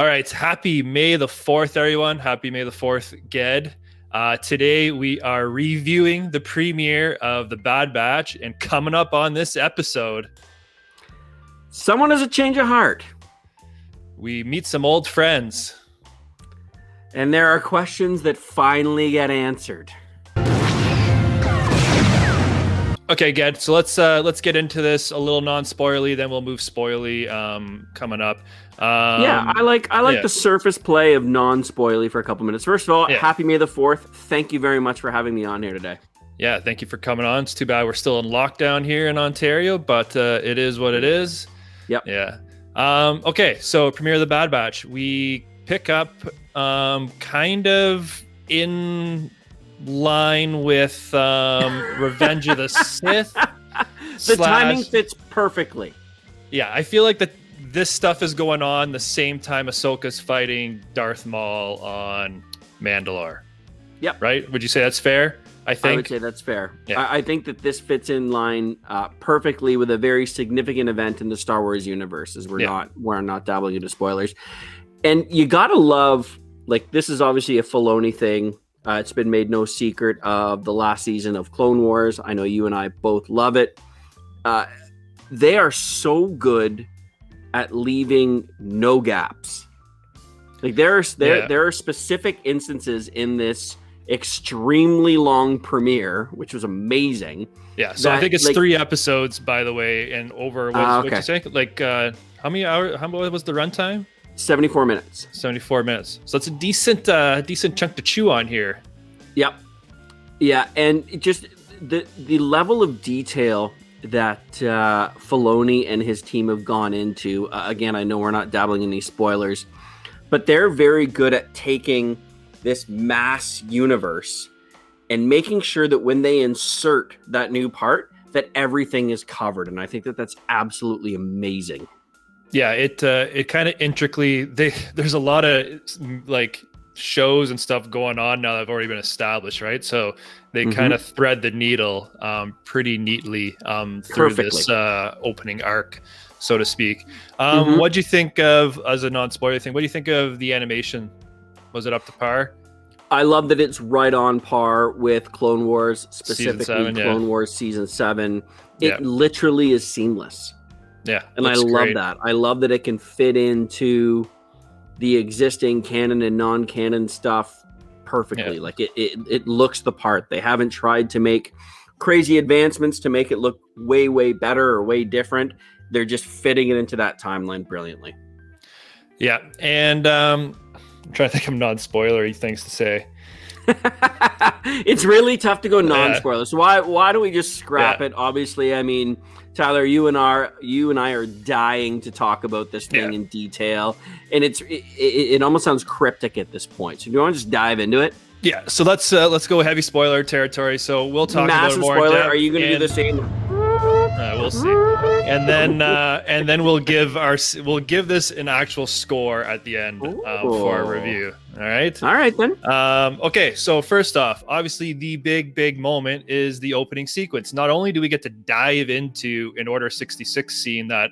All right. Happy May the 4th, everyone. Happy May the 4th, Ged. Today we are reviewing the premiere of The Bad Batch, and coming up on this episode, someone has a change of heart. We meet some old friends. And there are questions that finally get answered. Okay, Ged. So let's get into this a little non-spoilerly, then we'll move spoilerly coming up. I like the surface play of non-spoilerly for a couple minutes. First of all, happy May the 4th. Thank you very much for having me on here today. Yeah, thank you for coming on. It's too bad we're still in lockdown here in Ontario, but it is what it is. Yep. Yeah. Okay, so premiere of The Bad Batch. We pick up kind of in line with Revenge of the Sith. The timing fits perfectly. Yeah, I feel like this stuff is going on the same time Ahsoka's fighting Darth Maul on Mandalore. Yep. Right? Would you say that's fair? I would say that's fair. Yeah. I think that this fits in line perfectly with a very significant event in the Star Wars universe, as we're not dabbling into spoilers. And you gotta love, like, this is obviously a Filoni thing. It's been made no secret of the last season of Clone Wars. I know you and I both love it. They are so good at leaving no gaps. Like there are specific instances in this extremely long premiere, which was amazing. Yeah, so I think it's 3 episodes, by the way, and over what'd you say? Like how many hours? How was the runtime? 74 minutes. 74 minutes. So it's a decent chunk to chew on here. Yep. Yeah, and it just the level of detail that Filoni and his team have gone into. Again, I know we're not dabbling in any spoilers, but they're very good at taking this mass universe and making sure that when they insert that new part, that everything is covered. And I think that that's absolutely amazing. Yeah, it kind of intricately, there's a lot of like shows and stuff going on now that have already been established, right? So they kind of thread the needle pretty neatly through this opening arc, so to speak. What'd you think of, as a non-spoiler thing, what do you think of the animation? Was it up to par? I love that it's right on par with Clone Wars, specifically 7, Clone Wars Season 7. It literally is seamless. Yeah, and I love that. I love that it can fit into the existing canon and non-canon stuff perfectly. Like it looks the part. They haven't tried to make crazy advancements to make it look way, way better or way different. They're just fitting it into that timeline brilliantly. Yeah, and I'm trying to think of non-spoilery things to say. It's really tough to go non-spoiler. So why don't we just scrap it? Obviously, I mean, Tyler, you and I are dying to talk about this thing in detail, and it almost sounds cryptic at this point. So do you want to just dive into it? Yeah. So let's go heavy spoiler territory. So we'll talk about it more. Massive spoiler. Are you going to do the same? We'll see, and then we'll give this an actual score at the end for our review. All right then. Okay, so first off, obviously the big moment is the opening sequence. Not only do we get to dive into an Order 66 scene that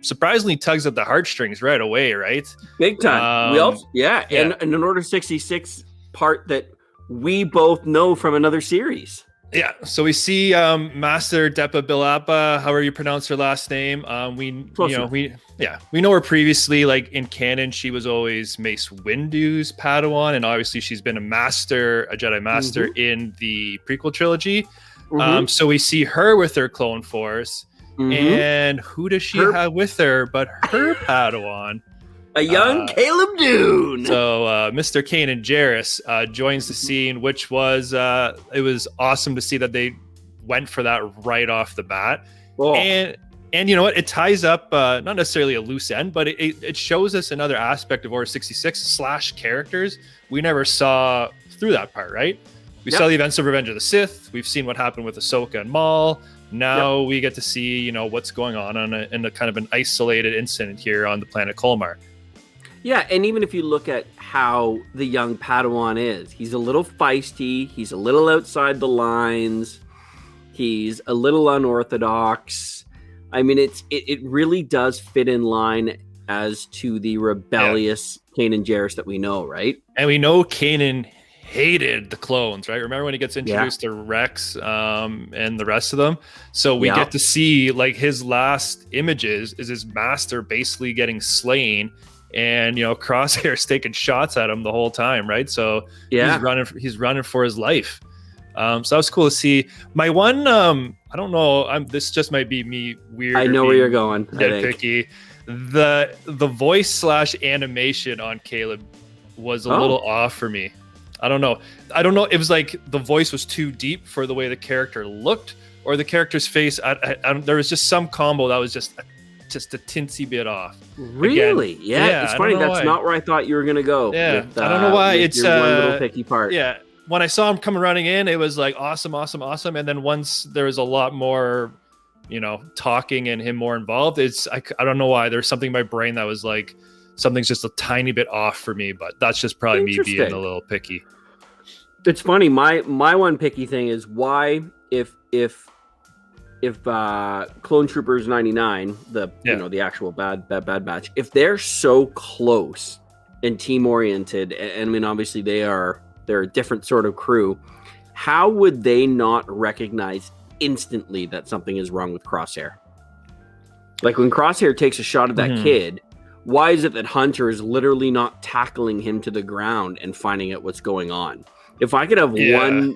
surprisingly tugs at the heartstrings right away, right? Big time. And an Order 66 part that we both know from another series. Yeah, so we see Master Depa Billapa, however you pronounce her last name. We know her previously, like in canon, she was always Mace Windu's Padawan, and obviously she's been a Jedi Master in the prequel trilogy. So we see her with her clone force, and who does she have with her but her Padawan? A young Caleb Dune. So Mr. Kanan Jarrus joins the scene, which was it was awesome to see that they went for that right off the bat. And you know what? It ties up not necessarily a loose end, but it shows us another aspect of Order 66 / characters we never saw through that part, right? We saw the events of Revenge of the Sith. We've seen what happened with Ahsoka and Maul. Now we get to see, what's going on in a kind of an isolated incident here on the planet Kolmar. Yeah, and even if you look at how the young Padawan is, he's a little feisty, he's a little outside the lines, he's a little unorthodox. I mean, it really does fit in line as to the rebellious Kanan Jarrus that we know, right? And we know Kanan hated the clones, right? Remember when he gets introduced to Rex and the rest of them? So we get to see like his last images is his master basically getting slain, and Crosshair's taking shots at him the whole time, right? So he's running for his life. So that was cool to see. My one, I don't know, this just might be me weird. I know where you're going. Nitpicky. The voice / animation on Caleb was a little off for me. I don't know. It was like the voice was too deep for the way the character looked, or the character's face. There was just some combo that was just a tinsy bit off. Really? Again, yeah. It's funny. That's not where I thought you were gonna go. Yeah. With, I don't know why. It's your one little picky part. Yeah. When I saw him coming running in, it was like awesome. And then once there was a lot more, talking and him more involved, I don't know why. There's something in my brain that was like, something's just a tiny bit off for me, but that's just probably me being a little picky. It's funny. My one picky thing is why if Clone Troopers 99, the actual bad batch, if they're so close and team oriented, and I mean obviously they're a different sort of crew, how would they not recognize instantly that something is wrong with Crosshair? Like when Crosshair takes a shot at that kid, why is it that Hunter is literally not tackling him to the ground and finding out what's going on? If I could have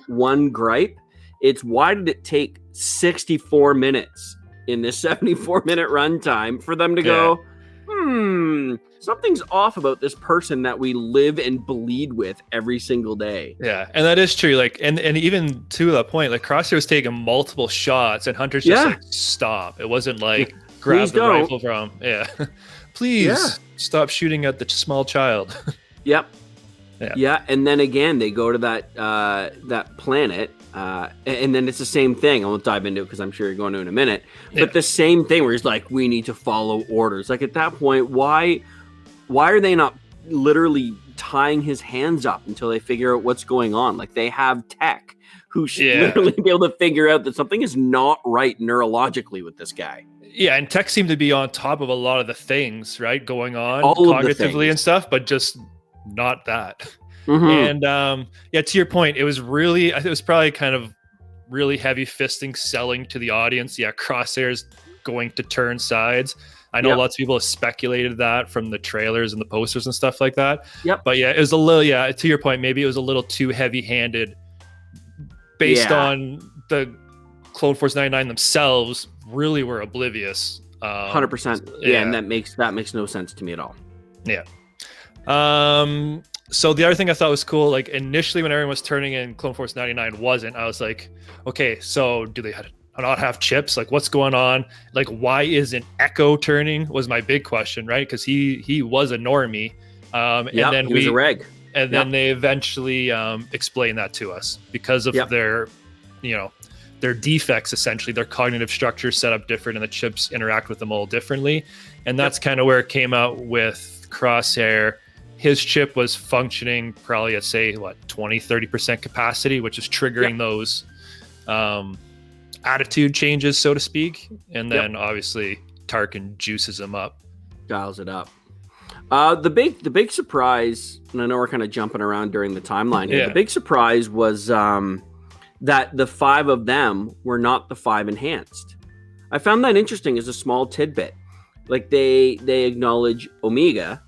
one gripe, it's why did it take 64 minutes in this 74-minute runtime for them to go, something's off about this person that we live and bleed with every single day. Yeah, and that is true. Like, and even to that point, like Crosshair was taking multiple shots, and Hunter's just like, stop. It wasn't like grab the rifle from. Please stop shooting at the small child. Yep. Yeah, and then again they go to that planet, and then it's the same thing. I won't dive into it because I'm sure you're going to in a minute. But the same thing where he's like, we need to follow orders. Like at that point, why are they not literally tying his hands up until they figure out what's going on? Like they have tech who should literally be able to figure out that something is not right neurologically with this guy. Yeah, and tech seemed to be on top of a lot of the things, right, going on cognitively and stuff, but just not that. And to your point, it was probably kind of really heavy fisting selling to the audience. Crosshair's going to turn sides. I know lots of people have speculated that from the trailers and the posters and stuff like that. But it was a little, to your point, maybe it was a little too heavy-handed based on the Clone Force 99 themselves really were oblivious. 100%. And that makes no sense to me at all. So the other thing I thought was cool, like initially when everyone was turning in, Clone Force 99 wasn't. I was like, okay, so do they not have chips? Like what's going on? Like why isn't Echo turning was my big question, right? Because he was a normie. And then he was a reg. And then they eventually explained that to us because of their defects, essentially. Their cognitive structure set up different and the chips interact with them all differently. And that's kind of where it came out with Crosshair. His chip was functioning probably at, say, 20-30% capacity, which is triggering those attitude changes, so to speak. And then obviously Tarkin juices him up. Dials it up. The big surprise, and I know we're kind of jumping around during the timeline here. The big surprise was that the 5 of them were not the 5 enhanced. I found that interesting as a small tidbit. Like they acknowledge Omega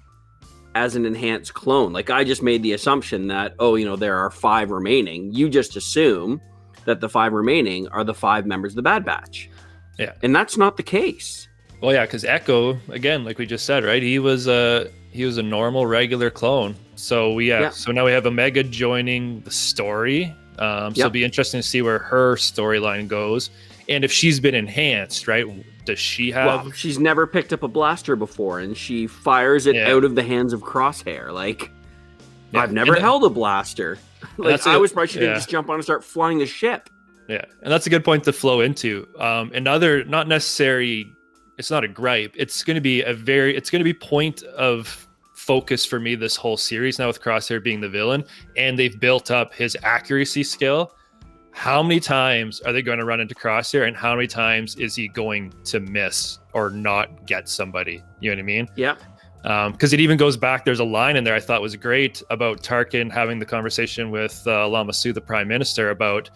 as an enhanced clone. Like I just made the assumption that, there are 5 remaining. You just assume that the 5 remaining are the 5 members of the Bad Batch. Yeah. And that's not the case. Well, yeah, because Echo, again, like we just said, right? He was a normal, regular clone. So so now we have Omega joining the story. So it'll be interesting to see where her storyline goes. And if she's been enhanced, right? Does she have... Well, she's never picked up a blaster before, and she fires it out of the hands of Crosshair. Like, I've never held a blaster. Like, I was probably she didn't just jump on and start flying the ship. Yeah, and that's a good point to flow into. Another, not necessary... It's not a gripe. It's going to be point of focus for me this whole series now with Crosshair being the villain, and they've built up his accuracy skill. how many times are they going to run into Crosshair, and how many times is he going to miss or not get somebody? You know what I mean? Yeah. Because it even goes back. There's a line in there I thought was great about Tarkin having the conversation with Lama Su, the Prime Minister, about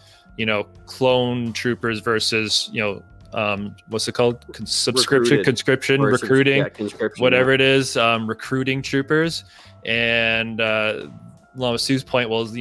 clone troopers versus what's it called? Conscription, recruiting, whatever it is, recruiting troopers. And Lama Su's point was,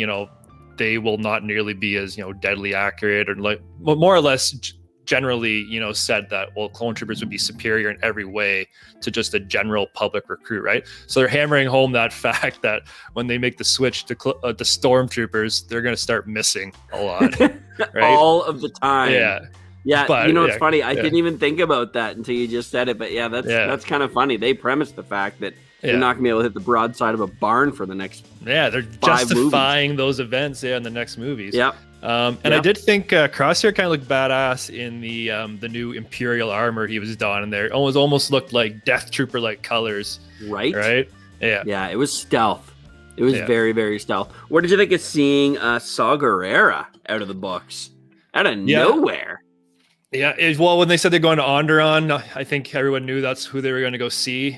they will not nearly be as deadly accurate, or like more or less generally said that clone troopers would be superior in every way to just a general public recruit, right? So they're hammering home that fact that when they make the switch to stormtroopers, they're going to start missing a lot, right? All of the time. Yeah, but, it's funny. I didn't even think about that until you just said it. But that's kind of funny. They premised the fact that they're not gonna be able to hit the broadside of a barn for the next. Yeah, they're justifying those events in the next movies. Yeah. I did think Crosshair kind of looked badass in the new Imperial armor he was donning there. It almost looked like Death Trooper like colors. Right. Yeah. It was stealth. It was very, very stealth. What did you think of seeing Saw Gerrera out of the books, out of nowhere? Yeah, well, when they said they're going to Onderon, I think everyone knew that's who they were going to go see.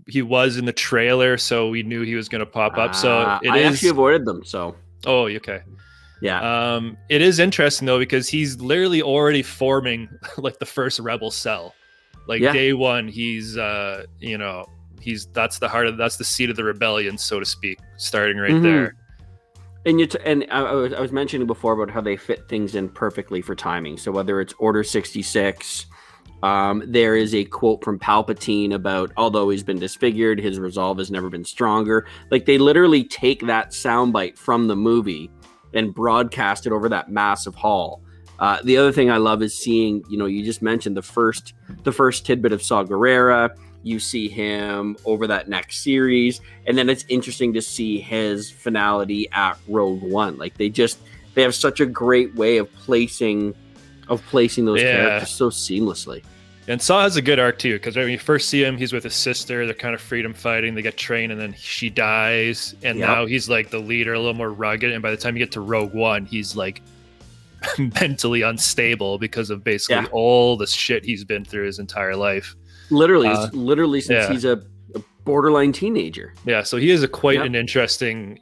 He was in the trailer, so we knew he was going to pop up. So I actually avoided them. So. Oh, okay. Yeah. It is interesting though, because he's literally already forming like the first rebel cell. Like day one, he's that's the seat of the rebellion, so to speak, starting right there. And I was mentioning before about how they fit things in perfectly for timing. So whether it's Order 66, there is a quote from Palpatine about, although he's been disfigured, his resolve has never been stronger. Like they literally take that soundbite from the movie and broadcast it over that massive hall. The other thing I love is seeing, you just mentioned the first tidbit of Saw Gerrera. You see him over that next series, and then it's interesting to see his finality at Rogue One. Like they have such a great way of placing those characters so seamlessly. And Saw has a good arc too, because when you first see him, he's with his sister. They're kind of freedom fighting. They get trained, and then she dies, and now he's like the leader, a little more rugged. And by the time you get to Rogue One, he's like mentally unstable because of basically all the shit he's been through his entire life. Literally since he's a borderline teenager. Yeah, so he is an interesting,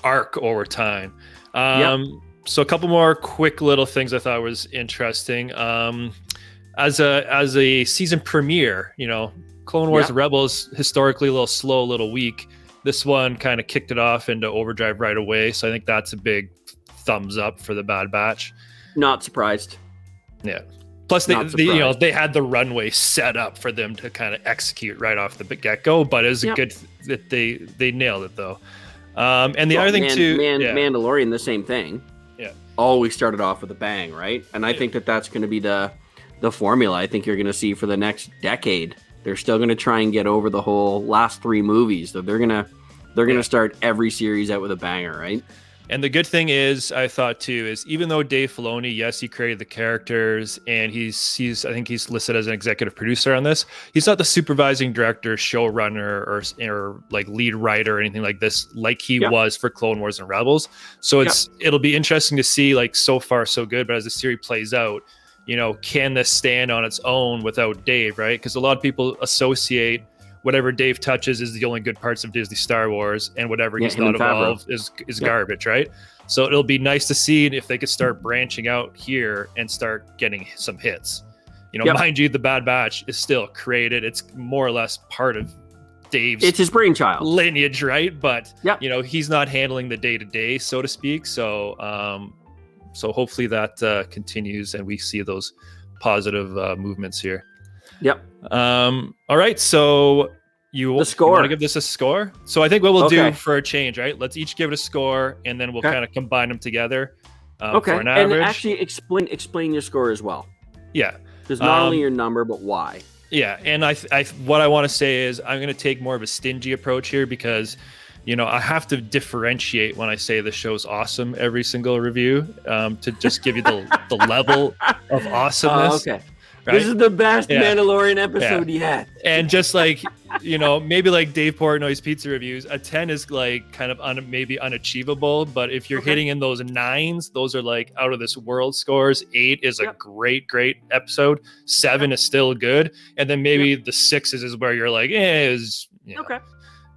arc over time. So a couple more quick little things I thought was interesting. As a season premiere, Clone Wars Rebels historically a little slow, a little weak. This one kind of kicked it off into overdrive right away. So I think that's a big thumbs up for the Bad Batch. Not surprised. Yeah. Plus, they had the runway set up for them to kind of execute right off the get-go, but it was a good that they nailed it though. And the other thing too, Mandalorian, the same thing. Yeah, always started off with a bang, right? And I think that's going to be the formula. I think you're going to see for the next decade. They're still going to try and get over the whole last 3 movies. So they're going to start every series out with a banger, right? And the good thing is, I thought too, is even though Dave Filoni, yes, he created the characters, and I think he's listed as an executive producer on this. He's not the supervising director, showrunner, or like lead writer or anything like this, like he was for Clone Wars and Rebels. So it'll be interesting to see, like, so far so good, but as the series plays out, can this stand on its own without Dave, right? Because a lot of people associate whatever Dave touches is the only good parts of Disney Star Wars, and whatever he's not involved is garbage, right? So it'll be nice to see if they could start branching out here and start getting some hits. Mind you, the Bad Batch is still created. It's more or less part of Dave's. It's his brainchild lineage, right? But he's not handling the day-to-day, so to speak. So hopefully that continues, and we see those positive movements here. Yep. All right. So you want to give this a score? So I think what we'll do for a change, right? Let's each give it a score, and then we'll kind of combine them together. For an average. And actually explain your score as well. Yeah. Because not only your number, but why. Yeah. And what I want to say is I'm going to take more of a stingy approach here, because I have to differentiate when I say the show's awesome every single review, to just give you the level of awesomeness. Right? This is the best Mandalorian episode yet. And just like, maybe like Dave Portnoy's pizza reviews, a 10 is like kind of maybe unachievable. But if you're hitting in those 9s, those are like out of this world scores. 8 is a great episode. 7 is still good. And then maybe the 6s is where you're like, okay.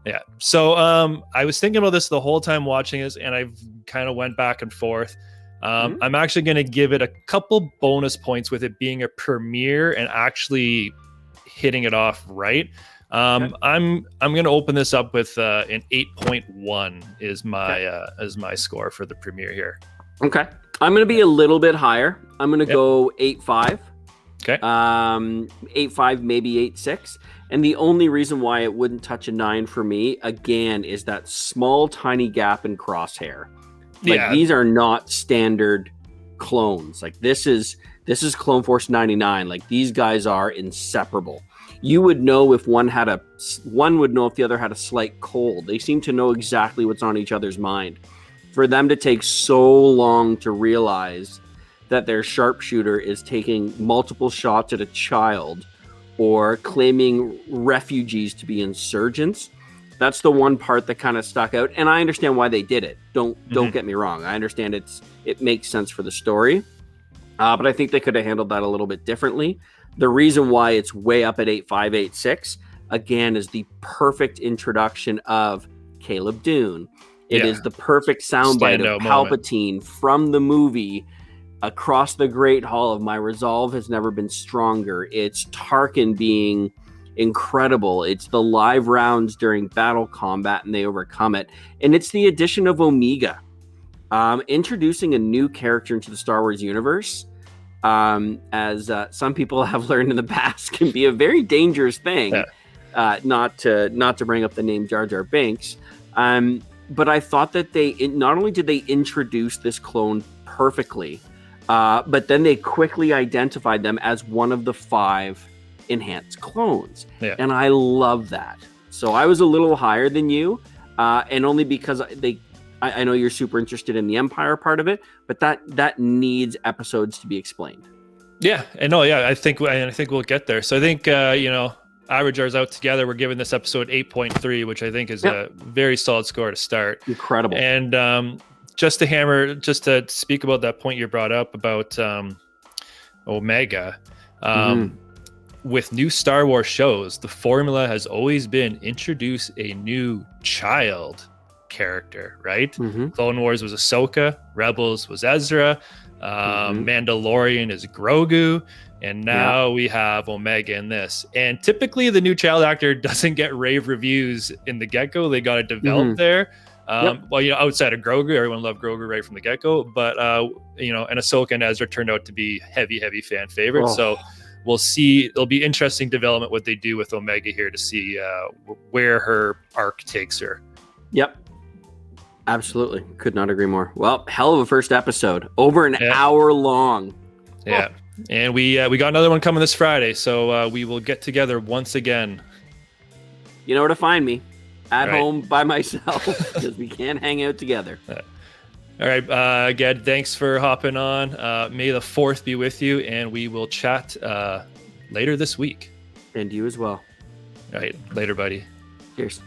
Yeah. So I was thinking about this the whole time watching this, and I've kind of went back and forth. I'm actually going to give it a couple bonus points with it being a premiere and actually hitting it off right. I'm going to open this up with an 8.1 is my score for the premiere here. Okay. I'm going to be a little bit higher. I'm going to go 8.5. Okay. 8.5, maybe 8.6. And the only reason why it wouldn't touch a 9 for me, again, is that small, tiny gap in Crosshair. Like these are not standard clones. Like this is Clone Force 99. Like these guys are inseparable. You would know if one would know if the other had a slight cold. They seem to know exactly what's on each other's mind. For them to take so long to realize that their sharpshooter is taking multiple shots at a child or claiming refugees to be insurgents. That's the one part that kind of stuck out, and I understand why they did it. Don't get me wrong. I understand it makes sense for the story, but I think they could have handled that a little bit differently. The reason why it's way up at 8.5, 8.6, again, is the perfect introduction of Caleb Dune. It is the perfect soundbite of Palpatine from the movie across the Great Hall of "My resolve has never been stronger." It's Tarkin being incredible. It's the live rounds during battle combat and they overcome it. And it's the addition of Omega. Introducing a new character into the Star Wars universe, as some people have learned in the past, can be a very dangerous thing. Not to bring up the name Jar Jar Binks. But I thought that not only did they introduce this clone perfectly, but then they quickly identified them as one of the 5 enhanced clones. And I love that. So I was a little higher than you, and only because I know you're super interested in the Empire part of it, but that needs episodes to be explained. I think we'll get there. So I think average ours out together, we're giving this episode 8.3, which I think is a very solid score to start. Incredible. And just to speak about that point you brought up about Omega, with new Star Wars shows, the formula has always been introduce a new child character, right? Clone Wars was Ahsoka, Rebels was Ezra, Mandalorian is Grogu, and now we have Omega in this. And typically the new child actor doesn't get rave reviews in the get-go. They got to develop there. Outside of Grogu, everyone loved Grogu right from the get-go, but and Ahsoka and Ezra turned out to be heavy fan favorites. So we'll see. It'll be interesting development what they do with Omega here to see where her arc takes her. Yep. Absolutely. Could not agree more. Well, hell of a first episode. Over an hour long. Yeah. And we got another one coming this Friday, so we will get together once again. You know where to find me. At home by myself, because we can't hang out together. All right, Ged, thanks for hopping on. May the 4th be with you, and we will chat later this week. And you as well. All right, later, buddy. Cheers.